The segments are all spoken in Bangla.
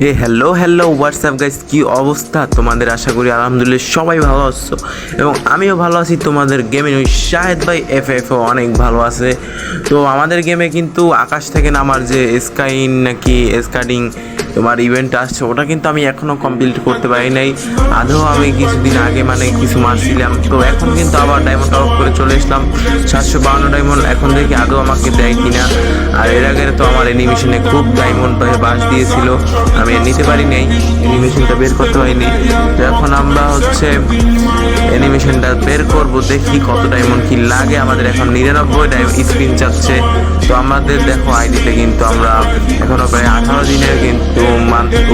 হ্যালো হোয়াটসঅ্যাপ গাইস, কি অবস্থা তোমাদের? আশা করি আলহামদুলিল্লাহ সবাই ভালো আছো এবং আমিও ভালো আছি। তোমাদের গেমে শাহেদ ভাই এফএফও অনেক ভালো আছে। তো আমাদের গেমে কিন্তু আকাশ থেকে নামার যে স্কাইন নাকি স্কাডিং তোমার ইভেন্ট আসছে, ওটা কিন্তু আমি এখনও কমপ্লিট করতে পারি নাই। আদৌ আমি কিছুদিন আগে কিছু মারছিলাম, তো এখন কিন্তু আবার ডায়মন্ড টপ করে চলে এসলাম 752 ডায়মন্ড। এখন দেখি আদৌ আমাকে দেয় কিনা। আর এর আগে তো আমার অ্যানিমেশনে খুব ডায়মন্ড বাস দিয়েছিল, আমি নিতে পারি নাই, অ্যানিমেশনটা বের করতে পারিনি। তো এখন আমরা অ্যানিমেশনটা বের করব, দেখি কত ডায়মন্ড কি লাগে। আমাদের এখন 99 ডায়মন্ড স্পিন চাচ্ছে। তো আমাদের দেখো আইডিতে কিন্তু আমরা এখনো প্রায় 18 দিনের কিন্তু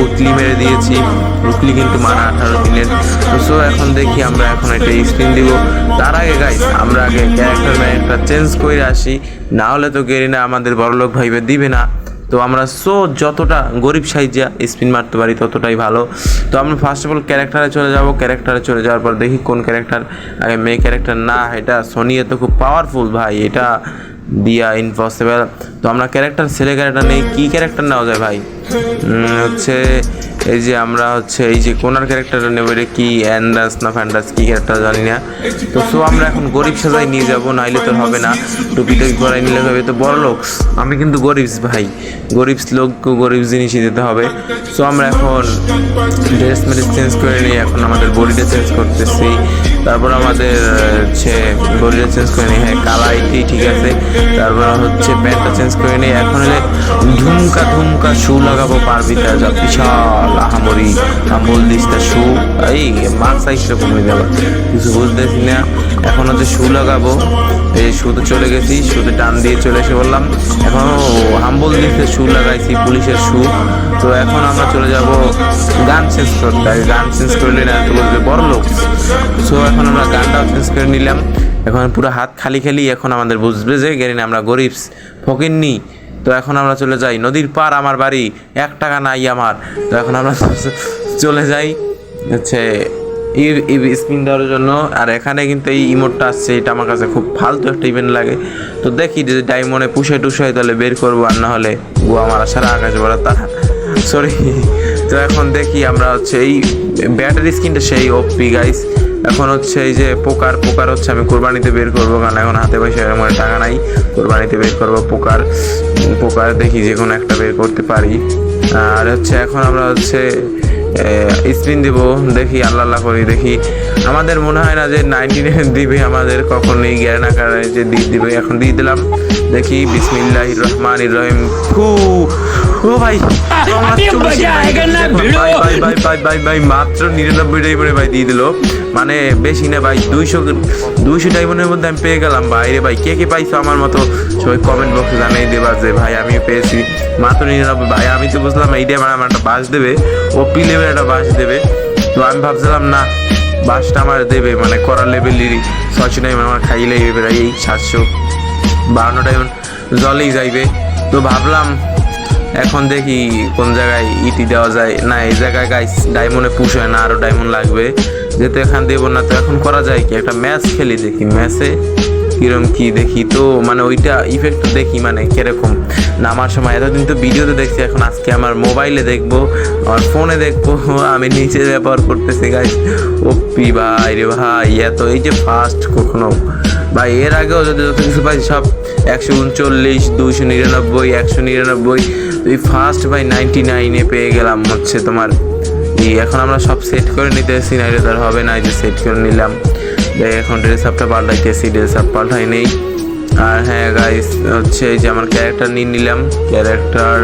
উকলি মেরে দিয়েছি। উকলি কিন্তু মারা 18 দিনের। তো সো এখন দেখি আমরা এখন একটা স্পিন দিব। তার আগে গাইস আমরা আগে ক্যারেক্টার চেঞ্জ করে আসি, না হলে তো গেরিনা আমাদের বড়লোক ভাইবে দিবে না। তো আমরা যতটা গরিব সাইজা স্পিন মারতে পারি ততটাই ভালো। তো আমরা ফার্স্ট অফ অল ক্যারেক্টারে চলে যাব। ক্যারেক্টারে চলে যাওয়ার পর দেখি কোন ক্যারেক্টার আগে। মেয়ে ক্যারেক্টার না, এটা সোনিয়া তো খুব পাওয়ারফুল ভাই, এটা দিয়া ইম্পসিবল। তো আমরা ছেলে ক্যারেক্টার নেই। কী ক্যারেক্টার নেওয়া যায় ভাই? এই যে আমরা এই যে কোনার ক্যারেক্টারটা নেব। এটা কি অ্যান্ডাস না ফ্যান্ডাস, কী ক্যারেক্টার জানি না। তো আমরা এখন গরিব সাজাই নিয়ে যাব, নাইলে তো হবে না। টুপিটা গড়াই নিলে হবে তো বড় লোক। আমি কিন্তু গরিব ভাই, গরিব লোককে গরিব জিনিসই দিতে হবে। সো আমরা এখন ড্রেস চেঞ্জ করে নিই। এখন আমাদের বডিটা চেঞ্জ করতেছি। তারপর আমাদের বডিটা চেঞ্জ করে নিই। হ্যাঁ, কালা এটি ঠিক আছে। তারপর প্যান্টটা চেঞ্জ করে নিই। এখন ধুমকা শু লাগাবো পারবিতা, যা বিশাল আহামরি হাম্বল দিসটা শু। এই মার্কস আইসটা কমে যাবে, কিছু বুঝতেছি না। এখন শু লাগাবো। এই শুতে চলে গেছি, শুতে টান দিয়ে চলে এসে বললাম। এখন হাম্বল দিতে শু লাগাইছি, পুলিশের শু। তো এখন আমরা চলে যাব গান চেঞ্জ করতে। গান চেঞ্জ করলে না তো বলবে বড় লোক। সো এখন আমরা গানটাও চেঞ্জ করে নিলাম। এখন পুরো হাত খালি এখন আমাদের বুঝবে যে গেরিনা আমরা গরিব ফকিন্নি। তো এখন আমরা চলে যাই নদীর পার, আমার বাড়ি, 1 টাকা নাই আমার। তো এখন আমরা চলে যাই স্পিন দেওয়ার জন্য। আর এখানে কিন্তু এই ইমোটটা আসছে, এটা আমার কাছে খুব ফালতু একটা ইভেন্ট লাগে। তো দেখি যদি ডায়মন্ডে টুসাই তাহলে বের করবো, আর না হলে আমার সারা আকাশে বলা তারা সরি। তো এখন দেখি আমরা এই ব্যাটারি স্কিনটা সেই ওপি গাইস। এখন এই যে পোকার আমি কোরবানিতে বের করবো, কারণ এখন হাতে পয়সা আমার টাকা নাই। কোরবানিতে বের করবো পোকার দেখি যে কোনো একটা বের করতে পারি। আর এখন আমরা স্পিন দিব, দেখি আল্লাহ করি। দেখি আমাদের মনে হয় না যে 99 দিবে আমাদের, কখনই জ্ঞান আকারে যে দিবে। এখন দিয়ে দিলাম, দেখি বিসমিল্লাহির রহমানির রহিম। ও ভাই ভাই মাত্র 99 ডায়মন্ডে ভাই দিয়ে দিল, মানে বেশি না ভাই। 200 ডায়মন্ডের মধ্যে আমি পেয়ে গেলাম ভাই রে ভাই। কে পাইছো আমার মতো সবাই কমেন্ট বক্সে জানিয়ে দেবা যে ভাই আমিও পেয়েছি মাত্র 99 ভাই। আমি তো বুঝলাম এইটাই মানে আমার একটা বাস দেবে, ওপি লেভেল একটা বাস দেবে। তো আমি ভাবছিলাম না, বাসটা আমার দেবে মানে করার লেভেলেরই 600 ডায়মন্ড আমার খাইলেই প্রায় এই 752 ডায়মন্ড জলেই যাইবে। তো ভাবলাম এখন দেখি কোন জায়গায় ইটি দেওয়া যায়। না, এই জায়গায় গাইস ডায়মন্ডে পুশ হয় না, আরও ডায়মন্ড লাগবে। যেহেতু এখান দেবো না, তো এখন করা যায় কি, একটা ম্যাচ খেলি, দেখি ম্যাচে কিরম কি দেখি। তো ওইটা ইফেক্টটা দেখি কিরকম নামার সময়। এতদিন তো ভিডিওতে দেখছি, এখন আজকে আমার মোবাইলে দেখবো, আমার ফোনে দেখবো। আমি নিচে ব্যবহার করতেছি গাইস। ওপি ভাই রে ভাই, এত এই যে ফার্স্ট কখনো ভাই, এর আগেও যত কিছু পাইছি সব 139, 299, 199। এই ফার্স্ট ভাই 99-এ পেয়ে গেলাম তোমার। এখন আমরা সব সেট করে নিতেছি, না এটা তার হবে না। এই যে সেট করে নিলাম। এখন ড্রেস আপটা পাল্টাইতেছি, ড্রেস আপ পাল্টাই নেই। আর হ্যাঁ গাইস এই যে আমার ক্যারেক্টার নিয়ে নিলাম। ক্যারেক্টার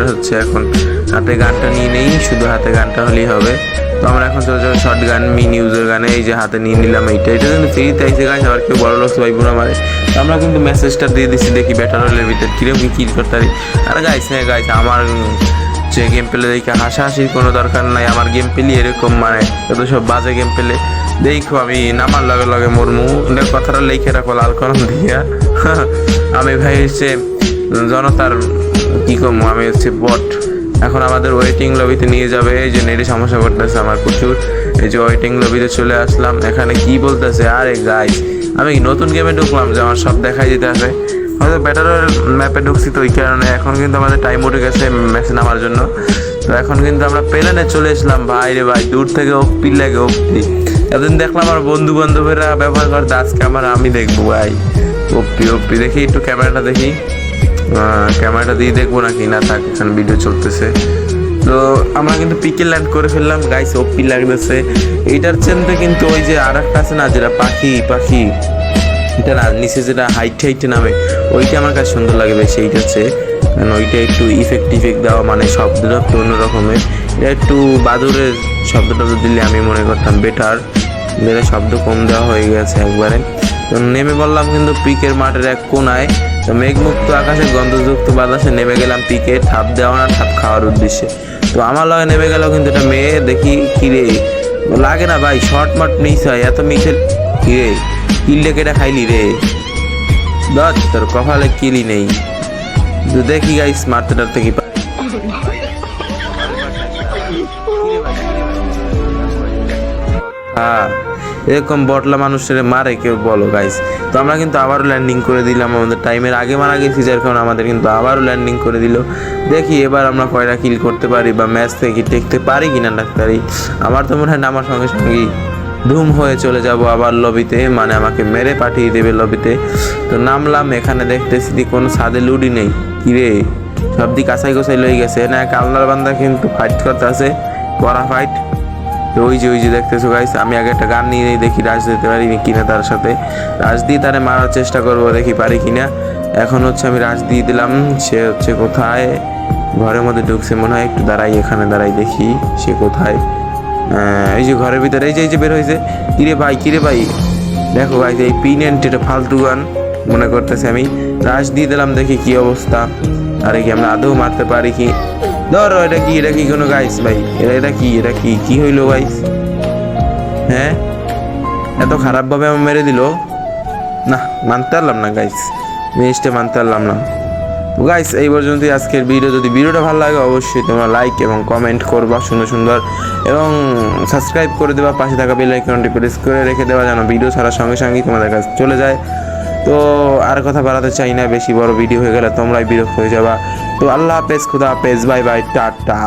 এখন হাতে গানটা নিয়ে নেই, শুধু হাতে গানটা হলেই হবে। তো আমরা এখন চলে যাবো শর্ট গান, মিনি ইউজার গানে। এই যে হাতে নিয়ে নিলাম এটা কিন্তু ফ্রিতে আইসে গাইস। আবার কেউ বড় লোক ভাই বোনা মারে। আমরা কিন্তু মেসেজটা দিয়ে দিচ্ছি, দেখি ব্যাটার হলের ভিতরে কিরকম কি করতে পারি। আর গাইস হ্যাঁ গাইস, আমার যে গেম পেলে দেখে হাসাহাসির কোনো দরকার নাই। আমার গেম পেলে এরকম যত সব বাজে গেম পেলে দেখো আমি নামার লগে মরমু, কথাটা লিখে রাখো লাল কলম দিয়া। আমি ভাই জনতার কি কম, আমি বট। এখন আমাদের ওয়েটিং লবিতে নিয়ে যাবে। এই যে নেটে সমস্যা করতেছে আমার প্রচুর। এই যে ওয়েটিং লবিতে চলে আসলাম। এখানে কি বলতেছে, আরে গাইস আমি নতুন গেমে ঢুকলাম যে আমার সব দেখাই দিতে আসে। হয়তো ব্যাটারের ম্যাপে ঢুকছি, তো ওই কারণে এখন কিন্তু আমাদের টাইম উঠে গেছে ম্যাচে নামার জন্য। তো এখন কিন্তু আমরা প্লেনে চলে এসলাম ভাই রে ভাই, দূর থেকে ওপি লাগে ওপি। এতদিন দেখলাম আমার বন্ধু বান্ধবেরা ব্যবহার করতে, আজকে আমি দেখবো ভাই ওপি ওপি। দেখি একটু ক্যামেরাটা দেখি, ক্যামেরাটা দিয়ে দেখবো নাকি না, থাক এখানে ভিডিও চলতেছে। তো আমরা কিন্তু পিকে ল্যান্ড করে ফেললাম গাইস, ওপি লাগতেছে। এইটার চেনতে কিন্তু ওই যে আর একটা আছে না, যেটা পাখি এটা না, নিচে যেটা হাইটে নামে, ওইটা আমার কাছে সুন্দর লাগে বেশি এইটার চেয়ে। কারণ ওইটা একটু ইফেক্ট দেওয়া, মানে শব্দটা একটু অন্য রকমের। এটা একটু বাদুরের শব্দটা দিলে আমি মনে করতাম বেটার, শব্দ কম দেওয়া হয়ে গেছে একবারে। তো নেমে বললাম কিন্তু পিকের মাঠের এক কোনায়, তো মেঘমুক্ত আকাশে গন্ধযুক্ত বাতাসে নেমে গেলাম পিকে, ঠাপ দেওয়া না ঠাপ খাওয়ার উদ্দেশ্যে। তো আমার লগে নেমে গেল কিন্তু এটা মেয়ে, দেখি কিরে লাগে না ভাই, শর্ট মাট মিস হয়, এত মিসে কিরে কিললে কেটা খাইলি রে, দশ তোর কপালে কিলি নেই। তো দেখি গাইস মারতে টারতে কি হ্যাঁ, এরকম বটলা মানুষের মারে কেউ বলো গাইস। তো আমরা কিন্তু আবারও ল্যান্ডিং করে দিলাম, আমাদের টাইমের আগে মারা গেছি, যার কারণে আমাদের কিন্তু আবারও ল্যান্ডিং করে দিল। দেখি এবার আমরা কয়টা কিল করতে পারি বা ম্যাচ থেকে টেকতে পারি কিনা ডাক্তারি। আমার তো মনে হয় নামার সঙ্গে সঙ্গেই ধুম হয়ে চলে যাব আবার লবিতে, মানে আমাকে মেরে পাঠিয়ে দেবে লবিতে। তো নামলাম, এখানে দেখতেছি কোনো ছাদে লুডি নেই, কিরে সব দিক কাছাই গোছাই লই গেছে না, কালনার বান্দা কিন্তু ফাইট করতে আছে, কড়া ফাইট। তো ওই যে দেখতেছো গাইস, আমি আগে একটা গান নিয়ে দেখি রাজ দিতে পারি কিনা, তার সাথে রাজ দিয়ে তারে মারার চেষ্টা করবো, দেখি পারি কিনা। এখন আমি রাজ দিয়ে দিলাম, সে কোথায়, ঘরের মধ্যে ঢুকছে মনে হয়, একটু দাঁড়াই এখানে দাঁড়াই দেখি সে কোথায়। এই যে ঘরের ভিতরে এই যে বের হয়েছে। কিরে ভাই দেখো গাইস, এই পিন এন্ড এটা ফালতু গান মনে করতেছে। আমি রাশ দিয়ে দিলাম, দেখি কি অবস্থা। আরে কি আমরা আদৌ মারতে পারি কি? ধরো এটা কি কোনো গাইস ভাই, এটা কি হইলো গাইস? হ্যাঁ, এত খারাপ ভাবে আমার মেরে দিল না, মানতে পারলাম না গাইস, জিনিসটা মানতে পারলাম না। তো গাইস এই পর্যন্তই আজকের ভিডিও। যদি ভিডিওটা ভালো লাগে অবশ্যই তোমরা লাইক এবং কমেন্ট করবা সুন্দর, এবং সাবস্ক্রাইব করে দেবা, পাশে থাকা বেল আইকনটি প্রেস করে রেখে দেওয়া, যেন ভিডিও ছাড়ার সঙ্গে সঙ্গেই তোমাদের কাছে চলে যায়। তো আর কথা বাড়াতে চাই না, বেশি বড় ভিডিও হয়ে গেলে তোমরাই বিরক্ত হয়ে যাবা। তো আল্লাহ হাফেজ, খুদা হাফেজ, বাই বাই, টাটা।